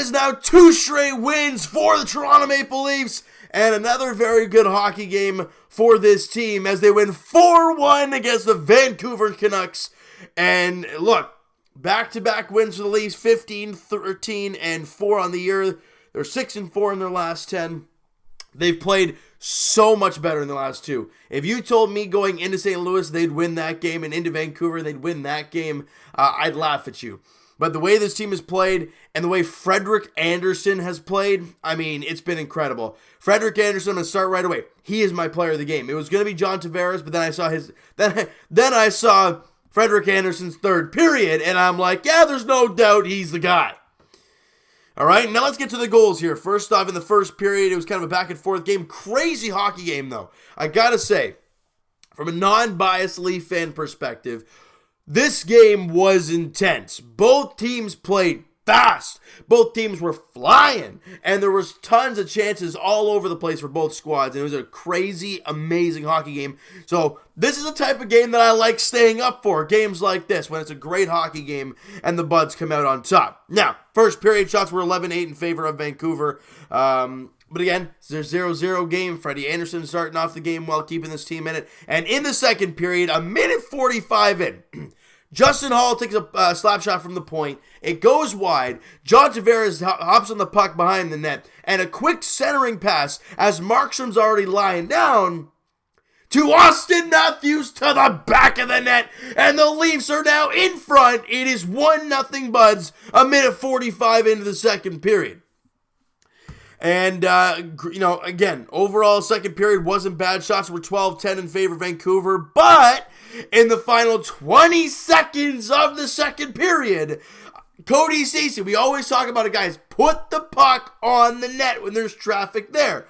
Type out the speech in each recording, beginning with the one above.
is now 2 straight wins for the Toronto Maple Leafs, and another very good hockey game for this team as they win 4-1 against the Vancouver Canucks. And look, back-to-back wins for the Leafs, 15, 13, and 4 on the year. They're 6-4 in their last 10. They've played so much better in the last 2. If you told me going into St. Louis they'd win that game and into Vancouver they'd win that game, I'd laugh at you. But the way this team has played and the way Frederick Andersen has played, I mean, it's been incredible. Frederick Andersen, I'm going to start right away. He is my player of the game. It was going to be John Tavares, but then I saw Frederick Andersen's third period, and I'm like, yeah, there's no doubt he's the guy. All right, now let's get to the goals here. First off, in the first period, it was kind of a back-and-forth game. Crazy hockey game, though. I got to say, from a non-biased Leaf fan perspective, this game was intense. Both teams played fast. Both teams were flying. And there was tons of chances all over the place for both squads. And it was a crazy, amazing hockey game. So this is the type of game that I like staying up for. Games like this, when it's a great hockey game and the Buds come out on top. Now, first period shots were 11-8 in favor of Vancouver. But again, it's their 0-0 game. Freddie Andersen starting off the game well, keeping this team in it. And in the second period, a minute 45 in, Justin Hall takes a slap shot from the point. It goes wide. John Tavares hops on the puck behind the net. And a quick centering pass as Markstrom's already lying down to Austin Matthews to the back of the net. And the Leafs are now in front. It is 1-0 Buds, a minute 45 into the second period. And, again, overall second period wasn't bad. Shots were 12-10 in favor of Vancouver. But in the final 20 seconds of the second period, Cody Ceci, we always talk about it, guys, put the puck on the net when there's traffic there.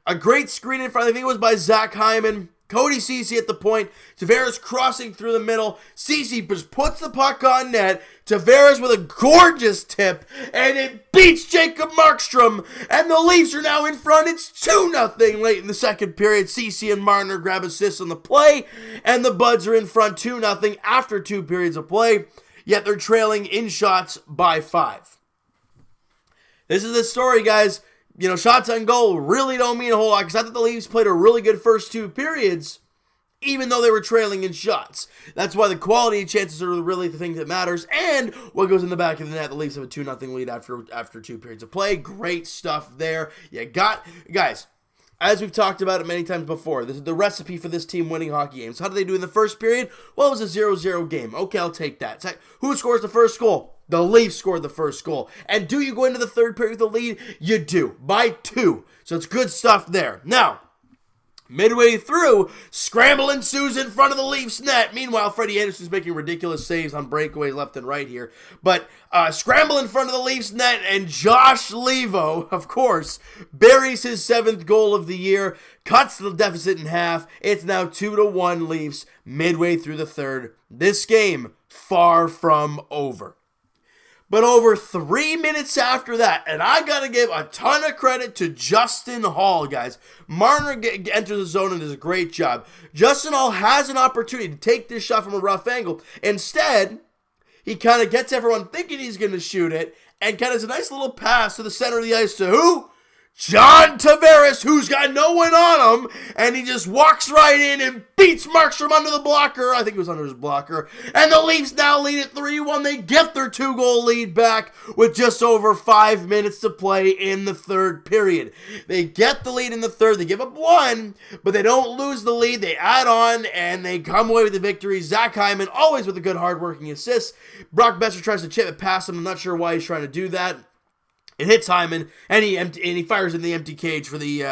A great screen in front, I think it was by Zach Hyman. Cody Ceci at the point. Tavares crossing through the middle. Ceci just puts the puck on net. Tavares with a gorgeous tip. And it beats Jacob Markstrom. And the Leafs are now in front. It's 2-0 late in the second period. Ceci and Marner grab assists on the play. And the Buds are in front 2-0 after 2 periods of play. Yet they're trailing in shots by 5. This is the story, guys. Shots on goal really don't mean a whole lot because I thought the Leafs played a really good first 2 periods, even though they were trailing in shots. That's why the quality of chances are really the thing that matters. And what goes in the back of the net, the Leafs have a 2-0 lead after 2 periods of play. Great stuff there. Guys, as we've talked about it many times before, this is the recipe for this team winning hockey games. How did they do in the first period? Well, it was a 0-0 game. Okay, I'll take that. Who scores the first goal? The Leafs scored the first goal. And do you go into the third period with a lead? You do. By 2. So it's good stuff there. Now, midway through, scramble ensues in front of the Leafs net. Meanwhile, Freddie Andersen's making ridiculous saves on breakaways left and right here. But scramble in front of the Leafs net, and Josh Levo, of course, buries his 7th goal of the year, cuts the deficit in half. It's now 2-1 Leafs midway through the third. This game, far from over. But over 3 minutes after that, and I got to give a ton of credit to Justin Hall, guys. Marner enters the zone and does a great job. Justin Hall has an opportunity to take this shot from a rough angle. Instead, he kind of gets everyone thinking he's going to shoot it and kind of has a nice little pass to the center of the ice to who? John Tavares, who's got no one on him, and he just walks right in and beats Markstrom under the blocker. I think it was under his blocker. And the Leafs now lead at 3-1. They get their 2-goal lead back with just over 5 minutes to play in the third period. They get the lead in the third. They give up 1, but they don't lose the lead. They add on, and they come away with the victory. Zach Hyman, always with a good hard-working assist. Brock Besser tries to chip it past him. I'm not sure why he's trying to do that. It hits Hyman, and he fires in the empty cage for the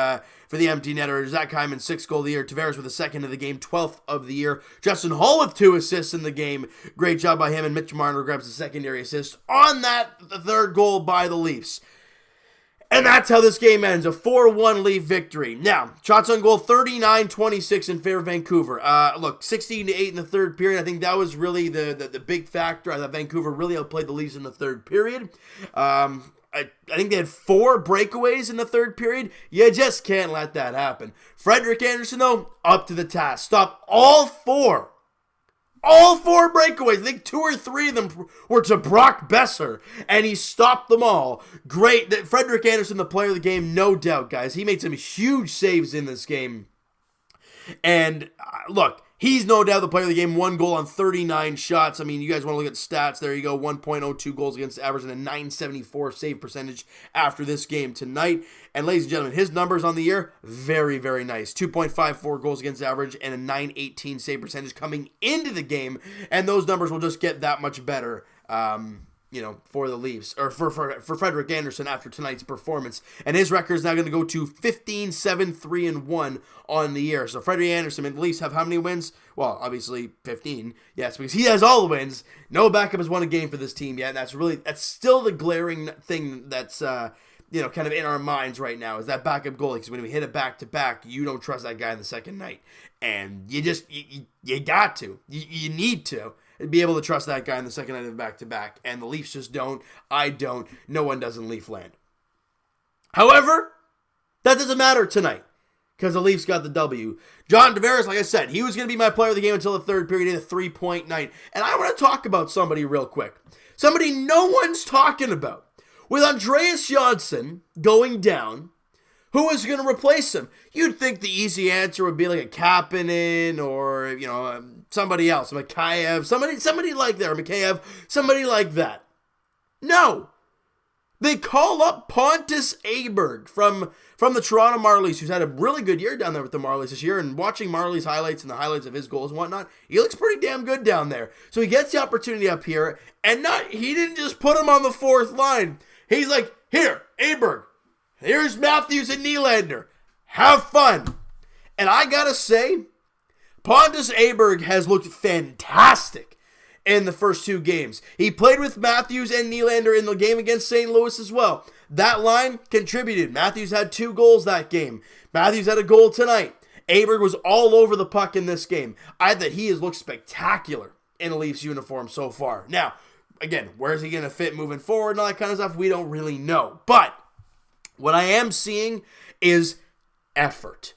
empty netter. Zach Hyman, 6th goal of the year. Tavares with the 2nd of the game, 12th of the year. Justin Hall with 2 assists in the game. Great job by him, and Mitch Marner grabs the secondary assist on the 3rd goal by the Leafs. And that's how this game ends, a 4-1 Leaf victory. Now, shots on goal, 39-26 in favor of Vancouver. Look, 16-8 in the third period. I think that was really the big factor. I thought Vancouver really outplayed the Leafs in the third period. I think they had 4 breakaways in the third period. You just can't let that happen. Frederick Andersen, though, up to the task. Stopped all 4 All 4 breakaways. I think 2 or 3 of them were to Brock Besser, and he stopped them all. Great. Frederick Andersen, the player of the game, no doubt, guys. He made some huge saves in this game. And look, he's no doubt the player of the game. 1 goal on 39 shots. I mean, you guys want to look at stats. There you go. 1.02 goals against average and a 974 save percentage after this game tonight. And ladies and gentlemen, his numbers on the year, very, very nice. 2.54 goals against average and a 918 save percentage coming into the game. And those numbers will just get that much better. For the Leafs, or for Frederick Andersen after tonight's performance. And his record is now going to go to 15-7-3-1 on the year. So Frederick Andersen and the Leafs have how many wins? Well, obviously 15. Yes, because he has all the wins. No backup has won a game for this team yet. And that's still the glaring thing that's kind of in our minds right now, is that backup goalie. Because when we hit it back-to-back, you don't trust that guy in the second night. And you just, you got to. You need to be able to trust that guy in the second night of back-to-back. And the Leafs just don't. I don't. No one does in Leafland. However, that doesn't matter tonight, because the Leafs got the W. John Tavares, like I said, he was going to be my player of the game until the third period in a 3-point night. And I want to talk about somebody real quick. Somebody no one's talking about. With Andreas Johnsson going down, who is going to replace him? You'd think the easy answer would be like a Kapanen or, somebody else, Mikheyev, somebody like that, or Mikheyev, somebody like that. No. They call up Pontus Aberg from the Toronto Marlies, who's had a really good year down there with the Marlies this year, and watching Marlies highlights and the highlights of his goals and whatnot, he looks pretty damn good down there. So he gets the opportunity up here, and he didn't just put him on the 4th line. He's like, here, Aberg, here's Matthews and Nylander. Have fun. And I gotta say, Pontus Aberg has looked fantastic in the first 2 games. He played with Matthews and Nylander in the game against St. Louis as well. That line contributed. Matthews had 2 goals that game. Matthews had a goal tonight. Aberg was all over the puck in this game. I thought he has looked spectacular in a Leafs uniform so far. Now, again, where's he going to fit moving forward and all that kind of stuff? We don't really know. But what I am seeing is effort.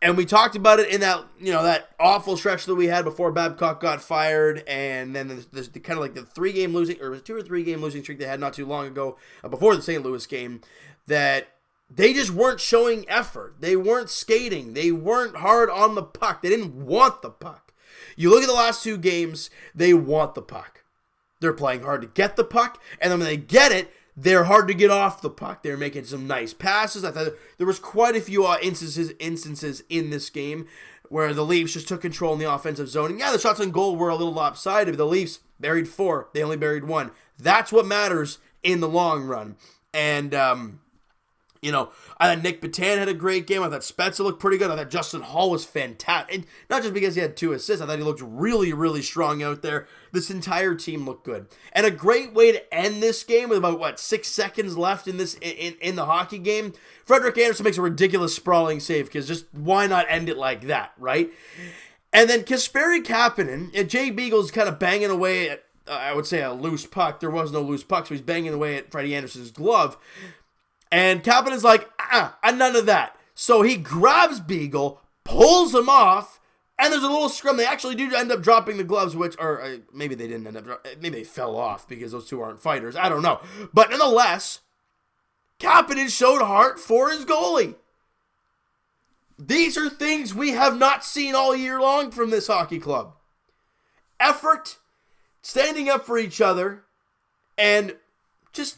And we talked about it in that, that awful stretch that we had before Babcock got fired, and then there's kind of like the 3-game losing, or 2 or 3 game losing streak they had not too long ago, before the St. Louis game, that they just weren't showing effort. They weren't skating. They weren't hard on the puck. They didn't want the puck. You look at the last 2 games, they want the puck. They're playing hard to get the puck, and then when they get it, they're hard to get off the puck. They're making some nice passes. I thought there was quite a few instances in this game where the Leafs just took control in the offensive zone. And yeah, the shots on goal were a little lopsided, but the Leafs buried 4. They only buried 1. That's what matters in the long run. And, I thought Nick Batan had a great game. I thought Spezza looked pretty good. I thought Justin Hall was fantastic. And not just because he had 2 assists. I thought he looked really, really strong out there. This entire team looked good. And a great way to end this game with about, 6 seconds left in the hockey game. Frederick Andersen makes a ridiculous sprawling save, because just why not end it like that, right? And then Kasperi Kapanen, and Jay Beagle's kind of banging away at, I would say, a loose puck. There was no loose puck, so he's banging away at Freddie Andersen's glove. And Kapanen's like, none of that. So he grabs Beagle, pulls him off, and there's a little scrum. They actually do end up dropping the gloves, maybe they didn't end up maybe they fell off because those 2 aren't fighters. I don't know. But nonetheless, Kapanen showed heart for his goalie. These are things we have not seen all year long from this hockey club. Effort, standing up for each other, and just,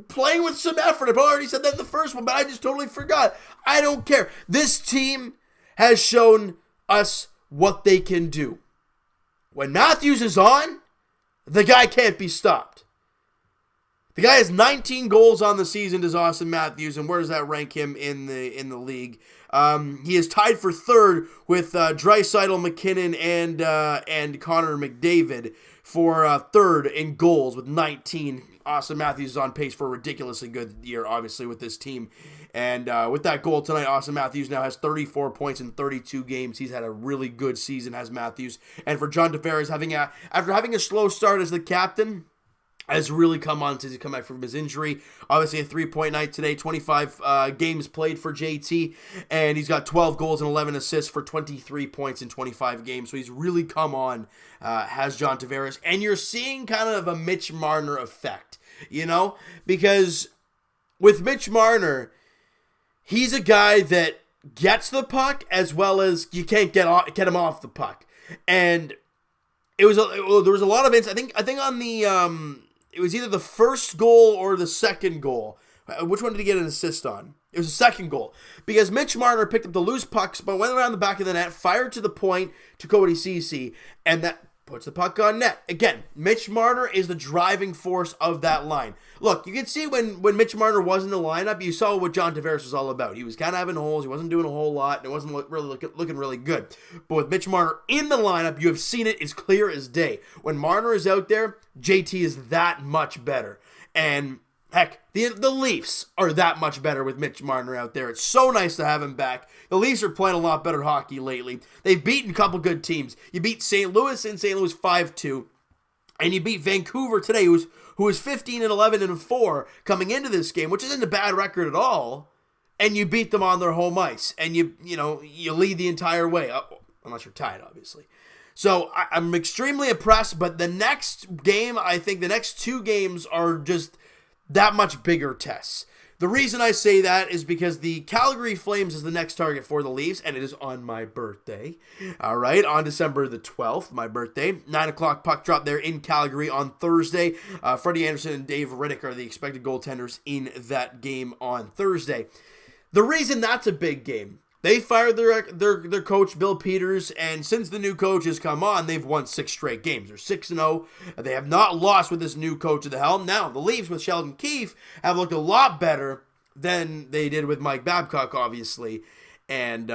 playing with some effort. I've already said that in the first one, but I just totally forgot. I don't care. This team has shown us what they can do. When Matthews is on, the guy can't be stopped. The guy has 19 goals on the season, does Austin Matthews, and where does that rank him in the league? He is tied for 3rd with Draisaitl, McKinnon, and Connor McDavid for 3rd in goals with 19. Austin Matthews is on pace for a ridiculously good year, obviously, with this team. And with that goal tonight, Austin Matthews now has 34 points in 32 games. He's had a really good season, has Matthews. And for John Tavares, after having a slow start as the captain, has really come on since he come back from his injury. Obviously a 3-point night today, 25 games played for JT, and he's got 12 goals and 11 assists for 23 points in 25 games. So he's really come on, has John Tavares. And you're seeing kind of a Mitch Marner effect, you know? Because with Mitch Marner, he's a guy that gets the puck as well as you can't get him off the puck. And there was a lot of instances. I think on the it was either the first goal or the second goal. Which one did he get an assist on? It was the second goal. Because Mitch Marner picked up the loose pucks, but went around the back of the net, fired to the point to Cody Ceci, and that puts the puck on net. Again, Mitch Marner is the driving force of that line. Look, you can see when Mitch Marner was in the lineup, you saw what John Tavares was all about. He was kind of having holes. He wasn't doing a whole lot, and it wasn't looking really good. But with Mitch Marner in the lineup, you have seen it as clear as day. When Marner is out there, JT is that much better. And heck, the Leafs are that much better with Mitch Marner out there. It's so nice to have him back. The Leafs are playing a lot better hockey lately. They've beaten a couple good teams. You beat St. Louis in St. Louis 5-2. And you beat Vancouver today, who was 15-11-4 coming into this game, which isn't a bad record at all. And you beat them on their home ice. And you lead the entire way. Unless you're tied, obviously. So I'm extremely impressed. But the next game, I think the next two games are just that much bigger tests. The reason I say that is because the Calgary Flames is the next target for the Leafs, and it is on my birthday. All right, on December the 12th, my birthday. 9 o'clock puck drop there in Calgary on Thursday. Frederick Andersen and Dave Riddick are the expected goaltenders in that game on Thursday. The reason that's a big game, they fired their coach, Bill Peters, and since the new coach has come on, they've won 6 straight games. They're 6-0. They have not lost with this new coach at the helm. Now, the Leafs with Sheldon Keefe have looked a lot better than they did with Mike Babcock, obviously. And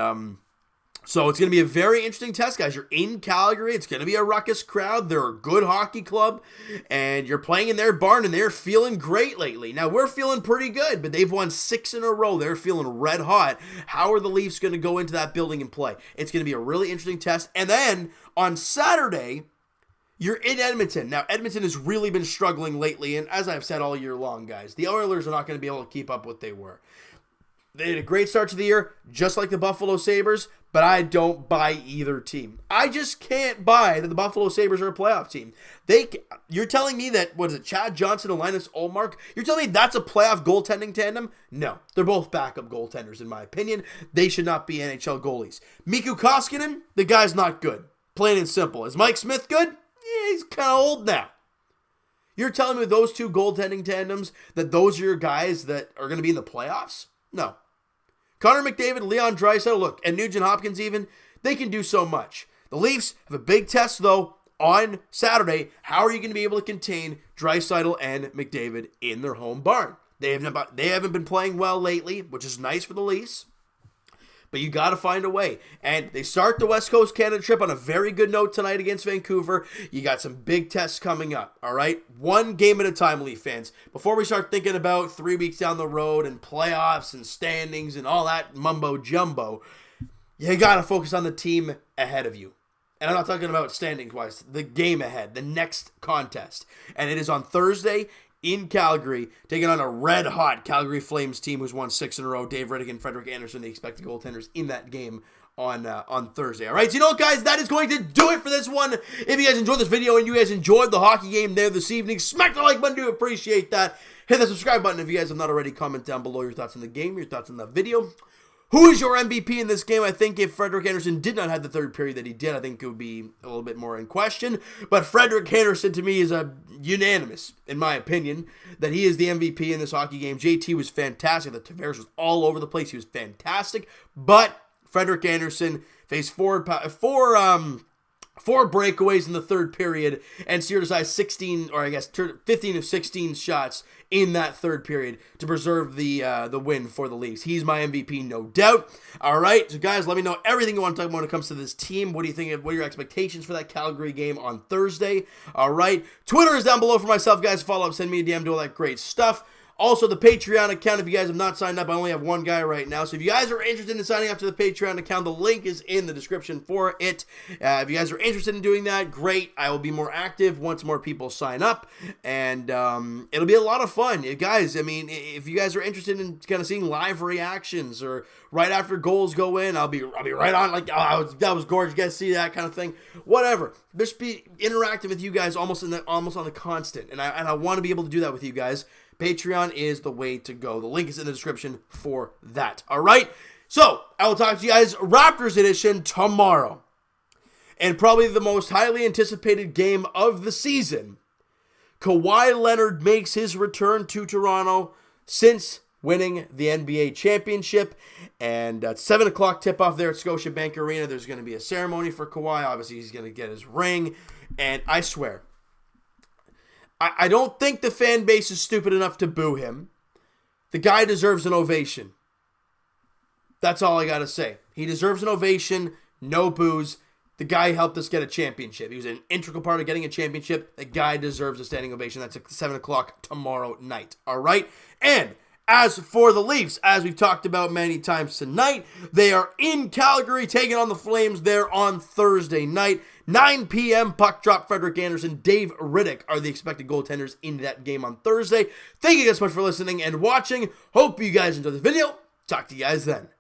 so it's going to be a very interesting test, guys. You're in Calgary. It's going to be a ruckus crowd. They're a good hockey club, and you're playing in their barn, and they're feeling great lately. Now, we're feeling pretty good, but they've won 6 in a row. They're feeling red hot. How are the Leafs going to go into that building and play? It's going to be a really interesting test. And then on Saturday, you're in Edmonton. Now, Edmonton has really been struggling lately, and as I've said all year long, guys, the Oilers are not going to be able to keep up what they were. They had a great start to the year, just like the Buffalo Sabres, but I don't buy either team. I just can't buy that the Buffalo Sabres are a playoff team. You're telling me that, what is it, Chad Johnson and Linus Ullmark? You're telling me that's a playoff goaltending tandem? No, they're both backup goaltenders in my opinion. They should not be NHL goalies. Mikko Koskinen, the guy's not good. Plain and simple. Is Mike Smith good? Yeah, he's kind of old now. You're telling me with those two goaltending tandems that those are your guys that are going to be in the playoffs? No. Connor McDavid, Leon Draisaitl, look, and Nugent Hopkins even, they can do so much. The Leafs have a big test, though, on Saturday. How are you going to be able to contain Draisaitl and McDavid in their home barn? They haven't been playing well lately, which is nice for the Leafs. But you got to find a way. And they start the West Coast Canada trip on a very good note tonight against Vancouver. You got some big tests coming up, all right? One game at a time, Leaf fans. Before we start thinking about 3 weeks down the road and playoffs and standings and all that mumbo-jumbo, you got to focus on the team ahead of you. And I'm not talking about standings-wise. The game ahead, the next contest. And it is on Thursday in Calgary, taking on a red-hot Calgary Flames team who's won 6 in a row. Dave Riddick and Frederick Andersen, the expected goaltenders in that game on Thursday. All right, so you know what, guys? That is going to do it for this one. If you guys enjoyed this video and you guys enjoyed the hockey game there this evening, smack the like button. Do appreciate that. Hit the subscribe button if you guys have not already. Comment down below your thoughts on the game, your thoughts on the video. Who is your MVP in this game? I think if Frederick Andersen did not have the third period that he did, I think it would be a little bit more in question. But Frederick Andersen, to me, is a unanimous, in my opinion, that he is the MVP in this hockey game. JT was fantastic. The Tavares was all over the place. He was fantastic. But Frederick Andersen faced four breakaways in the third period and steered aside 15 of 16 shots in that third period to preserve the win for the Leafs. He's my MVP, no doubt. All right, so guys, let me know everything you want to talk about when it comes to this team. What do you think? What are your expectations for that Calgary game on Thursday? All right, Twitter is down below for myself, guys. Follow up, send me a DM, do all that great stuff. Also, the Patreon account, if you guys have not signed up, I only have one guy right now. So if you guys are interested in signing up to the Patreon account, the link is in the description for it. If you guys are interested in doing that, great. I will be more active once more people sign up. And it'll be a lot of fun. Guys, I mean, if you guys are interested in kind of seeing live reactions or right after goals go in, I'll be right on like, oh, that was gorgeous. You guys see that kind of thing? Whatever. Just be interacting with you guys almost on the constant. And I want to be able to do that with you guys. Patreon is the way to go. The link is in the description for that. All right? So, I will talk to you guys Raptors edition tomorrow. And probably the most highly anticipated game of the season. Kawhi Leonard makes his return to Toronto since winning the NBA championship. And at 7 o'clock tip-off there at Scotiabank Arena, there's going to be a ceremony for Kawhi. Obviously, he's going to get his ring. And I swear, I don't think the fan base is stupid enough to boo him. The guy deserves an ovation. That's all I got to say. He deserves an ovation, no boos. The guy helped us get a championship. He was an integral part of getting a championship. The guy deserves a standing ovation. That's at 7 o'clock tomorrow night. All right? And as for the Leafs, as we've talked about many times tonight, they are in Calgary taking on the Flames there on Thursday night. 9 p.m. puck drop. Frederick Andersen, Dave Riddick are the expected goaltenders in that game on Thursday. Thank you guys so much for listening and watching. Hope you guys enjoyed this video. Talk to you guys then.